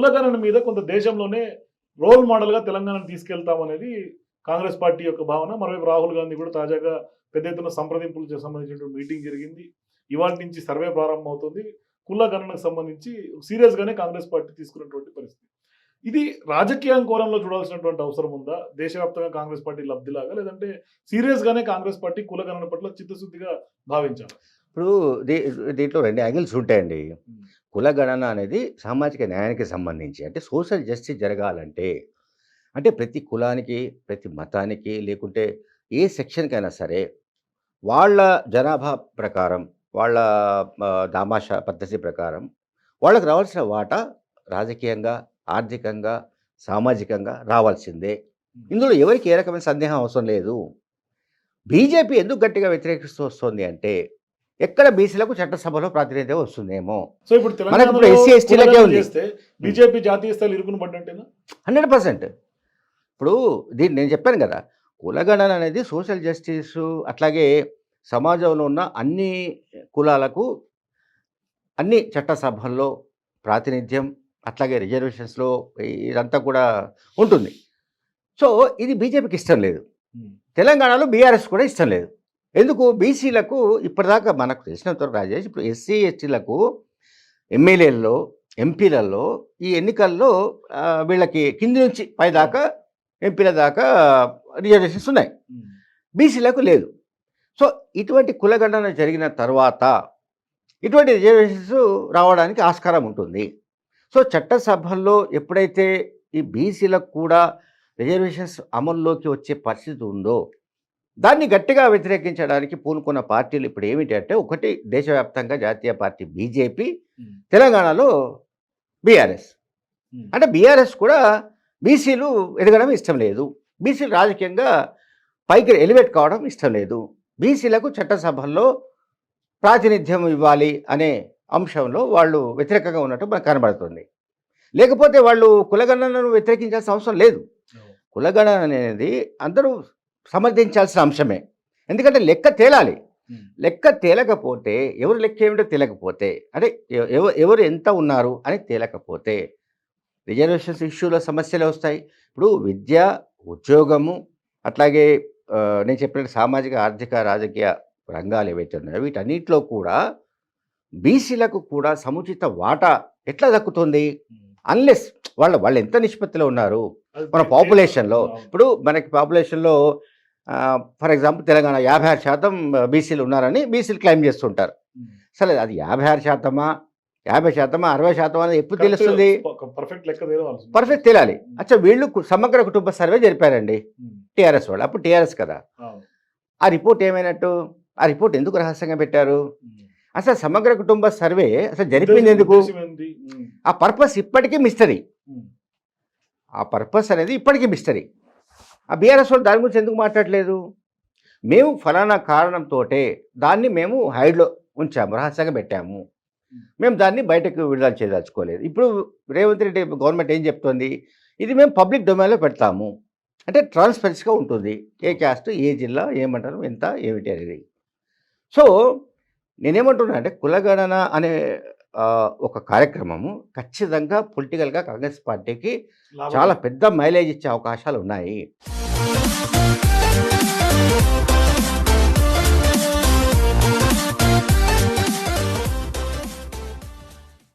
కులగణన మీద కొంత దేశంలోనే రోల్ మోడల్‌గా తెలంగాణను తీసుకెళ్తామనేది కాంగ్రెస్ పార్టీ యొక్క భావన. మరోవైపు రాహుల్ గాంధీ కూడా తాజాగా పెద్ద ఎత్తున సంప్రదింపులకు సంబంధించినటువంటి మీటింగ్ జరిగింది. ఇవాల్టి నుంచి సర్వే ప్రారంభమవుతుంది. కుల గణనకు సంబంధించి సీరియస్‌గానే కాంగ్రెస్ పార్టీ తీసుకున్నటువంటి పరిస్థితి. ఇది రాజకీయ కోణంలో చూడాల్సినటువంటి అవసరం ఉందా? దేశవ్యాప్తంగా కాంగ్రెస్ పార్టీ లబ్ధిలాగా, లేదంటే సీరియస్‌గానే కాంగ్రెస్ పార్టీ కుల గణన పట్ల చిత్తశుద్ధిగా భావించాలా? ఇప్పుడు దీంట్లో 2 యాంగిల్స్ ఉంటాయండి. హ్మ్. కులగణన అనేది సామాజిక న్యాయానికి సంబంధించి అంటే సోషల్ జస్టిస్ జరగాలంటే, అంటే ప్రతి కులానికి, ప్రతి మతానికి లేకుంటే ఏ సెక్షన్‌కైనా సరే, వాళ్ళ జనాభా ప్రకారం, వాళ్ళ దామాషా పద్ధతి ప్రకారం వాళ్ళకి రావాల్సిన వాటా రాజకీయంగా, ఆర్థికంగా, సామాజికంగా రావాల్సిందే. ఇందులో ఎవరికీ ఏ రకమైన సందేహం అవసరం లేదు. బీజేపీ ఎందుకు గట్టిగా వ్యతిరేకిస్తూ వస్తోంది అంటే, ఎక్కడ బీసీలకు చట్టసభలో ప్రాతినిధ్యం వస్తుందేమో. సో ఇప్పుడు మనకి ఇప్పుడు తెలంగాణలో ఎస్సీ, ఎస్టీలకే కులగణన ఉంది. చేస్తే బీజేపీ జాతీయ స్థాయిలో ఇరుకున పడ్డంటేనా? 100%. ఇప్పుడు దీన్ని నేను చెప్పాను కదా! కులగణన అనేది సోషల్ జస్టిసు అట్లాగే సమాజంలో ఉన్న అన్ని కులాలకు అన్ని చట్టసభల్లో ప్రాతినిధ్యం, అట్లాగే రిజర్వేషన్స్‌లో ఇదంతా కూడా ఉంటుంది. సో, ఇది బీజేపీకి ఇష్టం లేదు. హ్మ్. తెలంగాణలో బీఆర్ఎస్ కూడా ఇష్టం లేదు. ఎందుకు? బీసీలకు ఇప్పటిదాకా మనకు తెలిసినంత వరకు రాజేష్, ఇప్పుడు ఎస్సీ, ఎస్టీలకు ఎమ్మెల్యేల్లో, ఎంపీలలో ఈ ఎన్నికల్లో వీళ్ళకి కింది నుంచి పైదాకా ఎంపీల దాకా రిజర్వేషన్స్ ఉన్నాయి. హ్మ్. బీసీలకు లేదు. సో, ఇటువంటి కులగణన జరిగిన తర్వాత ఇటువంటి రిజర్వేషన్స్ రావడానికి ఆస్కారం ఉంటుంది. సో, చట్టసభల్లో ఎప్పుడైతే ఈ బీసీలకు కూడా రిజర్వేషన్స్ అమల్లోకి వచ్చే పరిస్థితి ఉందో, దాన్ని గట్టిగా వ్యతిరేకించడానికి పూనుకున్న పార్టీలు ఇప్పుడు ఏమిటి అంటే, ఒకటి దేశవ్యాప్తంగా జాతీయ పార్టీ బీజేపీ, హ్మ్. తెలంగాణలో బీఆర్ఎస్. హ్మ్. అంటే బీఆర్ఎస్ కూడా బీసీలు ఎదగడం ఇష్టం లేదు. బీసీలు రాజకీయంగా పైకి ఎలివేట్ కావడం ఇష్టం లేదు. బీసీలకు చట్టసభల్లో ప్రాతినిధ్యం ఇవ్వాలి అనే అంశంలో వాళ్ళు వ్యతిరేకంగా ఉన్నట్టు మనకు కనబడుతుంది. లేకపోతే వాళ్ళు కులగణనను వ్యతిరేకించాల్సిన అవసరం లేదు. అవును. కులగణన అనేది అందరూ సమర్థించాల్సిన అంశమే. ఎందుకంటే లెక్క తేలాలి. హ్మ్. లెక్క తేలకపోతే ఎవరి లెక్క ఏమిటో తేలకపోతే, అంటే ఎవరు ఎంత ఉన్నారు అని తేలకపోతే రిజర్వేషన్స్ ఇష్యూలో సమస్యలే వస్తాయి. ఇప్పుడు విద్య, ఉద్యోగము, అట్లాగే నేను చెప్పినట్టు సామాజిక, ఆర్థిక, రాజకీయ రంగాలు ఏవైతే ఉన్నాయో వీటన్నిటిలో కూడా బీసీలకు కూడా సముచిత వాటా ఎట్లా దక్కుతుంది? హ్మ్. అన్లెస్ వాళ్ళు ఎంత నిష్పత్తిలో ఉన్నారు అది మన పాపులేషన్‌లో. అవును. ఇప్పుడు మనకి పాపులేషన్‌లో ఫర్ ఎగ్జాంపుల్ తెలంగాణ 56% బీసీలు ఉన్నారని బీసీలు క్లెయిమ్ చేస్తుంటారు. హ్మ్. సరే అది 56%, 50%, 60% అనేది ఎప్పుడు తెలుస్తుంది? పర్ఫెక్ట్ లెక్క తేలవాల్సింది. పర్ఫెక్ట్ తేలాలి. అచ్చా, వీళ్ళు సమగ్ర కుటుంబ సర్వే జరిపారండి హ్మ్. టీఆర్ఎస్ వాళ్ళు. అప్పుడు టీఆర్ఎస్ కదా! అవును. ఆ రిపోర్ట్ ఏమైనట్టు? ఆ రిపోర్ట్ ఎందుకు రహస్యంగా పెట్టారు? హ్మ్. అసలు సమగ్ర కుటుంబ సర్వే అసలు జరిపింది ఎందుకు? ఉద్దేశం ఏంది? హ్మ్. ఆ పర్పస్ ఇప్పటికీ మిస్టరీ. హ్మ్. ఆ పర్పస్ అనేది ఇప్పటికీ మిస్టరీ. ఆ బీఆర్ఎస్ వాళ్ళు దాని గురించి ఎందుకు మాట్లాడలేదు? మేము ఫలానా కారణంతోటే దాన్ని మేము హైడ్‌లో ఉంచాము, రహస్యంగా పెట్టాము. మేము దాన్ని బయటకు విడుదల చేయదలుచుకోలేదు. ఇప్పుడు రేవంత్ రెడ్డి గవర్నమెంట్ ఏం చెప్తోంది? ఇది మేము పబ్లిక్ డొమైన్‌లో పెడతాము. అంటే ట్రాన్స్‌పరెన్సీగా ఉంటుంది. ఏ క్యాస్ట్, ఏ జిల్లా, ఏ మండలం, ఎంత, ఏమిటి అనేది. సో, నేనేమంటున్నా అంటే కులగణన అనే ఒక కార్యక్రమము ఖచ్చితంగా పొలిటికల్‌గా కాంగ్రెస్ పార్టీకి లాభం. చాలా పెద్ద మైలేజ్ ఇచ్చే అవకాశాలున్నాయి.